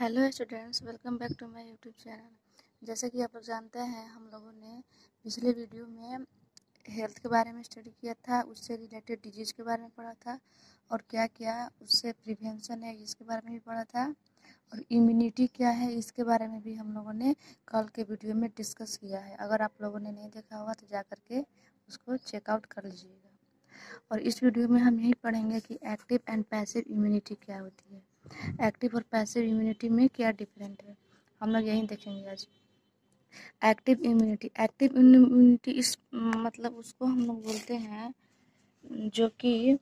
Hello students, welcome back to my YouTube channel. जैसे कि आप लोग जानते हैं, हम लोगों ने पिछले वीडियो में हेल्थ के बारे में स्टडी किया था, उससे रिलेटेड डिजीज़ के बारे में पढ़ा था और क्या क्या उससे प्रिवेंशन है इसके बारे में भी पढ़ा था, और इम्यूनिटी क्या है इसके बारे में भी हम लोगों ने कल के वीडियो में डिस्कस किया है। अगर आप लोगों ने नहीं देखा होगा तो जा करके उसको चेकआउट कर लीजिएगा। और इस वीडियो में हम यही पढ़ेंगे कि एक्टिव एंड पैसिव इम्यूनिटी क्या होती है, एक्टिव और पैसिव इम्यूनिटी में क्या डिफरेंट है, हम लोग यही देखेंगे आज। एक्टिव इम्यूनिटी इस मतलब उसको हम लोग बोलते हैं जो कि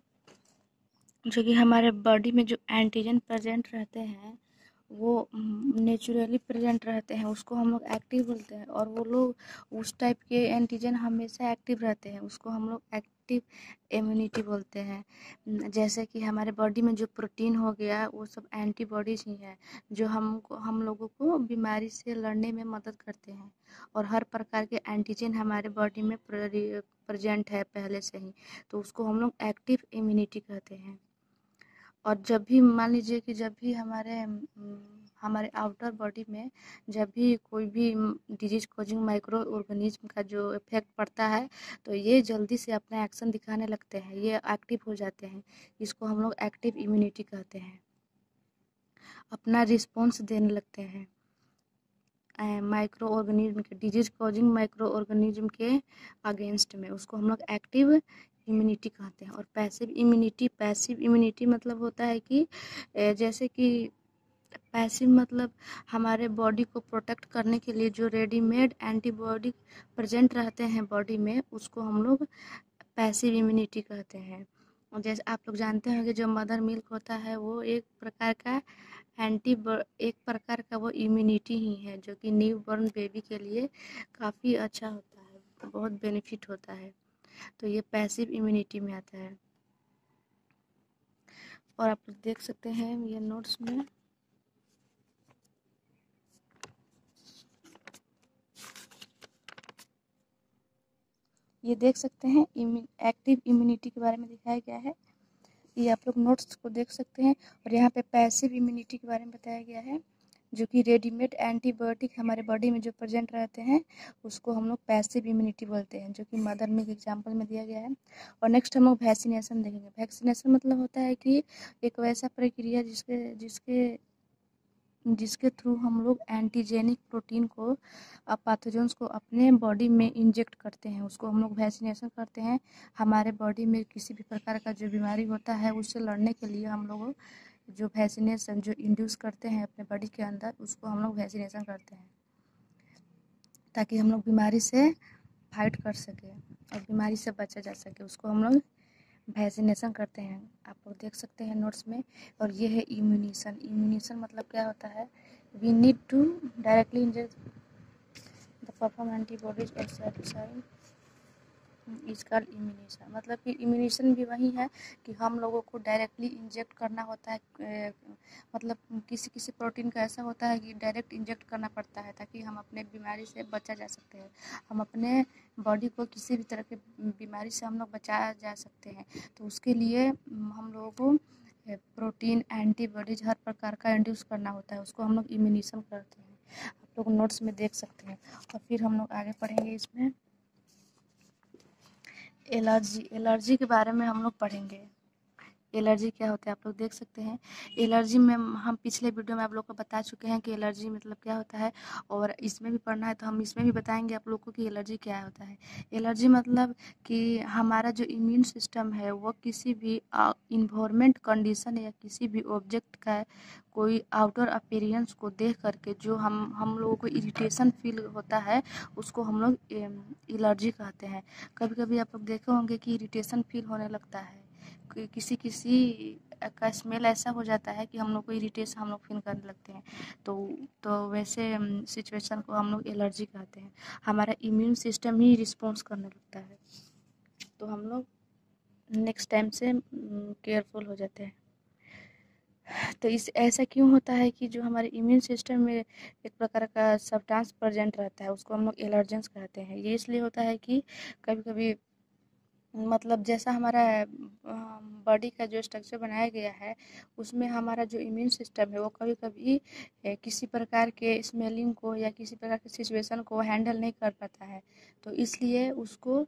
हमारे बॉडी में जो एंटीजन प्रेजेंट रहते हैं वो नेचुरली प्रेजेंट रहते हैं, उसको हम लोग एक्टिव बोलते हैं। और वो लोग उस टाइप के एंटीजन हमेशा एक्टिव रहते हैं, उसको हम लोग एक्टिव इम्यूनिटी बोलते हैं। जैसे कि हमारे बॉडी में जो प्रोटीन हो गया वो सब एंटीबॉडीज ही हैं जो हम लोगों को बीमारी से लड़ने में मदद करते हैं। और हर प्रकार के एंटीजन हमारे बॉडी में प्रेजेंट है पहले से ही, तो उसको हम लोग एक्टिव इम्यूनिटी कहते हैं। और जब भी मान लीजिए कि जब भी हमारे आउटर बॉडी में जब भी कोई भी डिजीज कॉजिंग माइक्रो ऑर्गेनिज्म का जो इफेक्ट पड़ता है तो ये जल्दी से अपना एक्शन दिखाने लगते हैं, ये एक्टिव हो जाते हैं। इसको हम लोग एक्टिव इम्यूनिटी कहते हैं, अपना रिस्पॉन्स देने लगते हैं माइक्रो ऑर्गेनिज्म के, डिजीज कॉजिंग माइक्रो ऑर्गेनिज्म के अगेंस्ट में, उसको हम लोग एक्टिव इम्यूनिटी कहते हैं। और पैसिव इम्यूनिटी मतलब होता है कि जैसे कि पैसिव मतलब हमारे बॉडी को प्रोटेक्ट करने के लिए जो रेडीमेड एंटीबॉडी प्रेजेंट रहते हैं बॉडी में, उसको हम लोग पैसिव इम्यूनिटी कहते हैं। और जैसे आप लोग जानते हैं कि जो मदर मिल्क होता है वो एक प्रकार का एक प्रकार का वो इम्यूनिटी ही है जो कि न्यू बॉर्न बेबी के लिए काफ़ी अच्छा होता है, बहुत बेनिफिट होता है। तो ये पैसिव इम्यूनिटी में आता है। और आप लोग देख सकते हैं ये नोट्स में, ये देख सकते हैं एक्टिव इम्यूनिटी के बारे में दिखाया गया है, ये आप लोग नोट्स को देख सकते हैं। और यहाँ पे पैसिव इम्यूनिटी के बारे में बताया गया है जो कि रेडीमेड एंटीबायोटिक हमारे बॉडी में जो प्रेजेंट रहते हैं उसको हम लोग पैसिव इम्यूनिटी बोलते हैं, जो कि मदर मिल्क एग्जाम्पल में दिया गया है। और नेक्स्ट हम लोग वैक्सीनेशन देखेंगे। वैक्सीनेशन मतलब होता है कि एक वैसा प्रक्रिया जिसके थ्रू हम लोग एंटीजेनिक प्रोटीन को पैथोजेंस को अपने बॉडी में इंजेक्ट करते हैं, उसको हम लोग वैक्सीनेशन करते हैं। हमारे बॉडी में किसी भी प्रकार का जो बीमारी होता है उससे लड़ने के लिए हम लोग जो वैक्सीनेशन जो इंड्यूस करते हैं अपने बॉडी के अंदर, उसको हम लोग वैक्सीनेशन करते हैं ताकि हम लोग बीमारी से फाइट कर सके और बीमारी से बचा जा सके, उसको हम लोग वैक्सीनेशन करते हैं। आप लोग देख सकते हैं नोट्स में। और ये है इम्यूनेशन मतलब क्या होता है, we need to directly inject the perform antibodies exercise इसका इम्यूनेशन। मतलब कि इम्यूनेशन भी वही है कि हम लोगों को डायरेक्टली इंजेक्ट करना होता है, मतलब किसी प्रोटीन का ऐसा होता है कि डायरेक्ट इंजेक्ट करना पड़ता है ताकि हम अपने बीमारी से बचा जा सकते हैं, हम अपने बॉडी को किसी भी तरह की बीमारी से हम लोग बचाया जा सकते हैं। तो उसके लिए हम लोगों को प्रोटीन एंटीबॉडीज हर प्रकार का इंड्यूस करना होता है, उसको हम लोग इम्यूनेशन करते हैं। आप लोग नोट्स में देख सकते हैं। और फिर हम लोग आगे पढ़ेंगे इसमें एलर्जी के बारे में हम लोग पढ़ेंगे। एलर्जी क्या होता है आप लोग देख सकते हैं। एलर्जी में हम पिछले वीडियो में आप लोग को बता चुके हैं कि एलर्जी मतलब क्या होता है, और इसमें भी पढ़ना है तो हम इसमें भी बताएंगे आप लोग को कि एलर्जी क्या होता है। एलर्जी मतलब कि हमारा जो इम्यून सिस्टम है वो किसी भी इन्वायरमेंट कंडीशन या किसी भी ऑब्जेक्ट का कोई आउटर अपीयरेंस को देख करके जो हम लोगों को इरिटेशन फील होता है उसको हम लोग एलर्जी कहते हैं। कभी कभी आप लोग देखे होंगे कि इरिटेशन फील होने लगता है, किसी का स्मेल ऐसा हो जाता है कि हम लोग को इरिटेशन हम लोग फील करने लगते हैं। तो वैसे सिचुएशन को हम लोग एलर्जी कहते हैं। हमारा इम्यून सिस्टम ही रिस्पॉन्स करने लगता है, तो हम लोग नेक्स्ट टाइम से केयरफुल हो जाते हैं। तो इस ऐसा क्यों होता है कि जो हमारे इम्यून सिस्टम में एक प्रकार का सब्सटेंस प्रेजेंट रहता है उसको हम लोग एलर्जेंस कहते हैं। ये इसलिए होता है कि कभी कभी मतलब जैसा हमारा बॉडी का जो स्ट्रक्चर बनाया गया है उसमें हमारा जो इम्यून सिस्टम है वो कभी कभी किसी प्रकार के स्मेलिंग को या किसी प्रकार के सिचुएशन को हैंडल नहीं कर पाता है, तो इसलिए उसको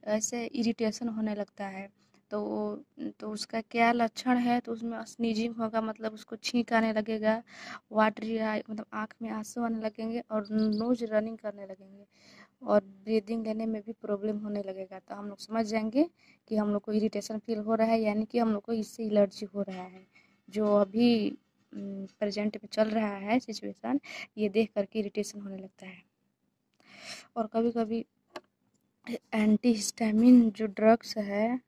ऐसे इरिटेशन होने लगता है। तो उसका क्या लक्षण है, तो उसमें स्नीजिंग होगा, मतलब उसको छींक आने लगेगा, वाटरी आई मतलब आँख में आंसू आने लगेंगे और नोज रनिंग करने लगेंगे और ब्रीदिंग लेने में भी प्रॉब्लम होने लगेगा। तो हम लोग समझ जाएंगे कि हम लोग को इरिटेशन फील हो रहा है, यानी कि हम लोग को इससे एलर्जी हो रहा है। जो अभी प्रेजेंट में चल रहा है सिचुएशन, ये देख करके इरिटेशन होने लगता है। और कभी कभी एंटी हिस्टामिन जो ड्रग्स है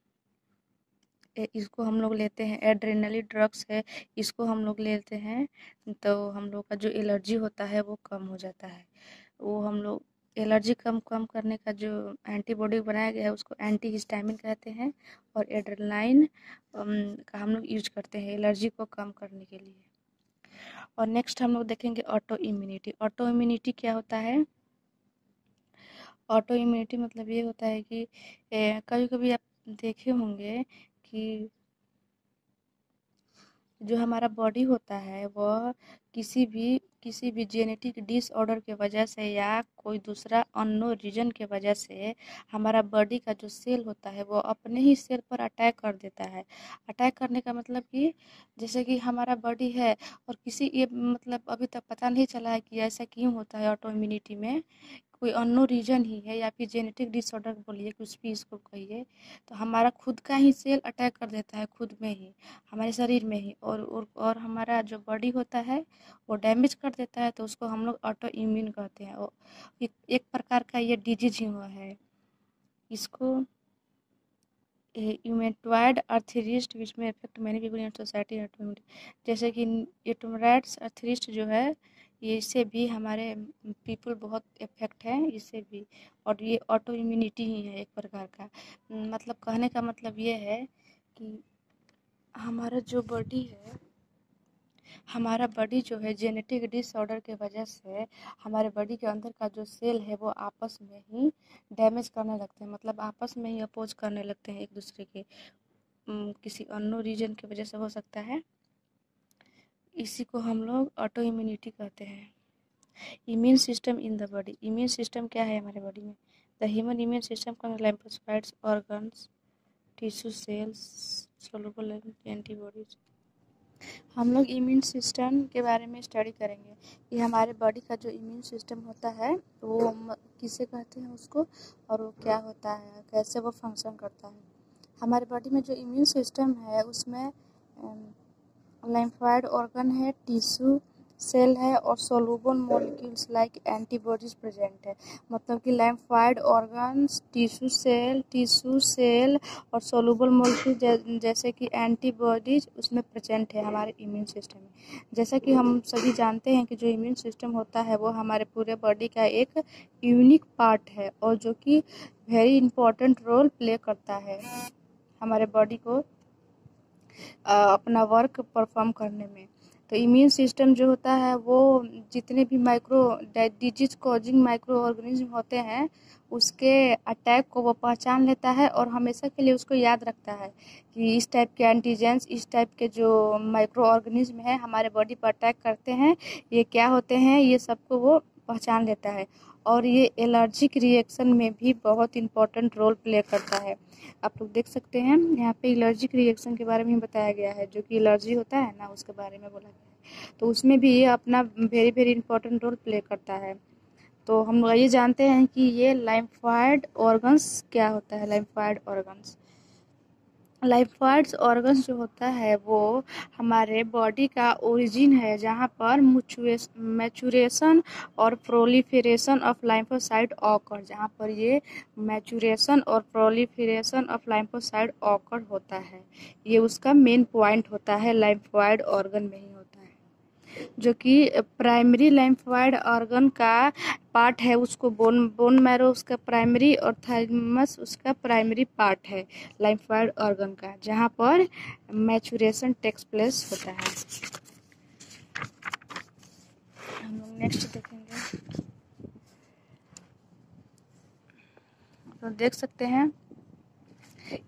इसको हम लोग लेते हैं, एड्रेनलिन ड्रग्स है, इसको हम लोग लेते हैं तो हम लोग का जो एलर्जी होता है वो कम हो जाता है। वो हम लोग एलर्जी कम करने का जो एंटीबॉडी बनाया गया है उसको एंटी हिस्टामिन कहते हैं, और एड्रेनलाइन का हम लोग यूज करते हैं एलर्जी को कम करने के लिए। और नेक्स्ट हम लोग देखेंगे ऑटो इम्यूनिटी। ऑटो इम्यूनिटी क्या होता है? ऑटो इम्यूनिटी मतलब ये होता है कि कभी कभी आप देखे होंगे कि जो हमारा बॉडी होता है वह किसी भी जेनेटिक डिसऑर्डर के वजह से या कोई दूसरा अननोन रीजन के वजह से हमारा बॉडी का जो सेल होता है वो अपने ही सेल पर अटैक कर देता है। अटैक करने का मतलब कि जैसे कि हमारा बॉडी है और किसी ये मतलब अभी तक पता नहीं चला है कि ऐसा क्यों होता है ऑटो इम्यूनिटी में, कोई अननोन रीजन ही है या फिर जेनेटिक डिसऑर्डर बोलिए, कुछ भी इसको कहिए, तो हमारा खुद का ही सेल अटैक कर देता है खुद में ही, हमारे शरीर में ही, और हमारा जो बॉडी होता है वो डैमेज कर देता है, तो उसको हम लोग ऑटो इम्यून कहते हैं। एक प्रकार का ये डिजीज ही हुआ है। इसको यूमेटॉइड आर्थराइटिस विच में affect many people in society, जैसे कि यूमेटॉइड आर्थराइटिस जो है ये इससे भी हमारे पीपल बहुत इफेक्ट है इससे भी, और ये ऑटो इम्यूनिटी ही है एक प्रकार का। मतलब कहने का मतलब ये है कि हमारा जो बॉडी है, हमारा बॉडी जो है जेनेटिक डिसऑर्डर के वजह से हमारे बॉडी के अंदर का जो सेल है वो आपस में ही डैमेज करने लगते हैं, मतलब आपस में ही अपोज करने लगते हैं एक दूसरे के, किसी अननोन रीजन की वजह से हो सकता है। इसी को हम लोग ऑटो इम्यूनिटी कहते हैं। Immune system in the body. Immune system क्या है हमारे बॉडी में? द ह्यूमन इम्यून सिस्टम का lymphocytes, organs, tissue cells, soluble antibodies. हम लोग इम्यून सिस्टम के बारे में स्टडी करेंगे कि हमारे बॉडी का जो इम्यून सिस्टम होता है वो किसे कहते हैं उसको, और वो क्या होता है, कैसे वो फंक्शन करता है। हमारे बॉडी में जो इम्यून सिस्टम है उसमें लिम्फोइड ऑर्गन है, टिश्यू सेल है और soluble molecules like antibodies present है। मतलब कि लिम्फोइड ऑर्गन्स, टिश्यू सेल और सोलुबल मॉलिक्यूल जैसे कि एंटीबॉडीज उसमें प्रेजेंट है हमारे इम्यून सिस्टम में। जैसा कि हम सभी जानते हैं कि जो इम्यून सिस्टम होता है वो हमारे पूरे बॉडी का एक यूनिक पार्ट है और जो कि वेरी इंपॉर्टेंट रोल प्ले करता है हमारे बॉडी को अपना वर्क परफॉर्म करने में। तो इम्यून सिस्टम जो होता है वो जितने भी micro disease causing micro organism होते हैं उसके अटैक को वो पहचान लेता है और हमेशा के लिए उसको याद रखता है कि इस टाइप के एंटीजेंस, इस टाइप के जो माइक्रो ऑर्गेनिज्म है हमारे बॉडी पर अटैक करते हैं, ये क्या होते हैं, ये सबको वो पहचान लेता है। और ये एलर्जिक रिएक्शन में भी बहुत इंपॉर्टेंट रोल प्ले करता है। आप लोग देख सकते हैं यहाँ पे एलर्जिक रिएक्शन के बारे में बताया गया है, जो कि एलर्जी होता है ना उसके बारे में बोला गया है, तो उसमें भी ये अपना very very important role play करता है। तो हम लोग ये जानते हैं कि ये लिम्फोइड ऑर्गन्स क्या होता है। लिम्फोइड्स ऑर्गन्स जो होता है वो हमारे बॉडी का ओरिजिन है जहाँ पर मैचुरेशन और प्रोलिफरेशन ऑफ लाइम्फोसाइट ऑकर, जहाँ पर ये मैचुरेशन और प्रोलिफरेशन ऑफ लाइम्फोसाइट ऑकर होता है, ये उसका मेन पॉइंट होता है लिम्फोइड ऑर्गन में ही होता है। जो कि प्राइमरी लिम्फोइड ऑर्गन का पार्ट है, उसको बोन मैरो उसका प्राइमरी और थाइमस उसका प्राइमरी पार्ट है लिम्फोइड ऑर्गन का, जहाँ पर मैचुरेशन टेक्स प्लेस होता है। हम लोग नेक्स्ट देखेंगे तो देख सकते हैं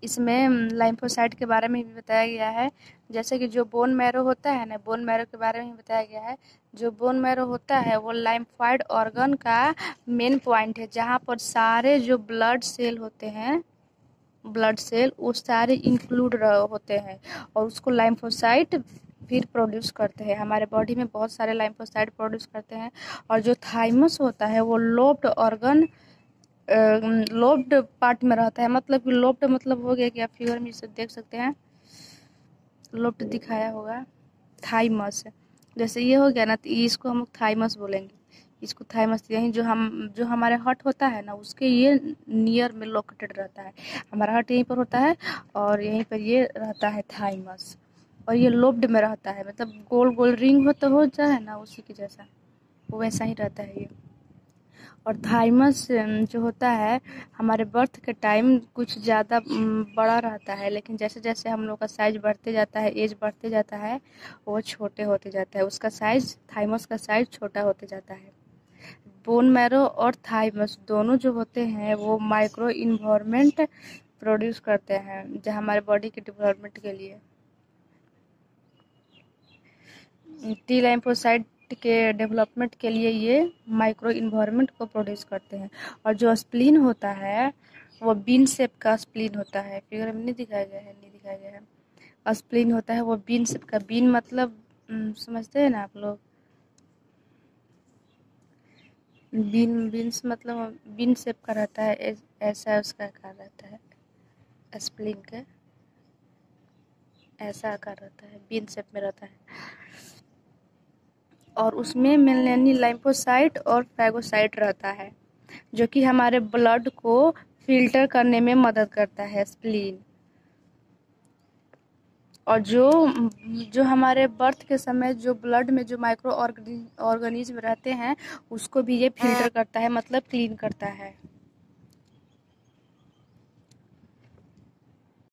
इसमें लाइम्फोसाइट के बारे में भी बताया गया है। जैसे कि जो बोन मैरो होता है ना, बोन मैरो के बारे में भी बताया गया है। जो बोन मैरो होता है वो लाइम्फॉइड ऑर्गन का मेन पॉइंट है, जहाँ पर सारे जो ब्लड सेल होते हैं, ब्लड सेल वो सारे इंक्लूड होते हैं और उसको लाइम्फोसाइट फिर प्रोड्यूस करते हैं। हमारे बॉडी में बहुत सारे लाइम्फोसाइट प्रोड्यूस करते हैं। और जो थाइमस होता है वो लोब्ड ऑर्गन, लोब्ड पार्ट में रहता है। मतलब कि लोब्ड मतलब हो गया कि आप फिगर में इसे देख सकते हैं, लोब्ड दिखाया होगा। थाइमस जैसे ये हो गया ना, तो इसको हम थाइमस बोलेंगे, इसको थाइमस। यही जो हमारे हार्ट होता है ना, उसके ये नियर में लोकेटेड रहता है। हमारा हार्ट यहीं पर होता है और यहीं पर ये रहता है थाइमस, और ये लोब्ड में रहता है। मतलब गोल गोल रिंग हो जाए ना, उसी के जैसा वो वैसा ही रहता है ये। और थाइमस जो होता है हमारे बर्थ के टाइम कुछ ज़्यादा बड़ा रहता है, लेकिन जैसे जैसे हम लोग का साइज बढ़ते जाता है, एज बढ़ते जाता है, वो छोटे होते जाता है। उसका साइज, थाइमस का साइज छोटा होते जाता है। बोन मैरो और थाइमस दोनों जो होते हैं वो माइक्रो इन्वायरमेंट प्रोड्यूस करते हैं, जो हमारे बॉडी के डेवलपमेंट के लिए। टी लाइम्फोसाइट के डेवलपमेंट के लिए ये माइक्रो इन्वायरमेंट को प्रोड्यूस करते हैं। और जो स्प्लीन होता है वो बीन शेप का स्प्लीन होता है। फिगर में नहीं दिखाया गया है, नहीं दिखाया गया है। स्प्लीन होता है वो बीन शेप का। बीन मतलब समझते हैं ना आप लोग, बीन्स मतलब बीन शेप का रहता है, ऐसा उसका आकार रहता है। स्प्लीन का ऐसा आकार रहता है, बीन शेप में रहता है। और उसमें मेनली लाइम्फोसाइट और फैगोसाइट रहता है, जो कि हमारे ब्लड को फिल्टर करने में मदद करता है, स्प्लीन। और जो हमारे बर्थ के समय जो ब्लड में जो माइक्रो ऑर्गेनिज्म रहते हैं, उसको भी ये फिल्टर करता है, मतलब क्लीन करता है।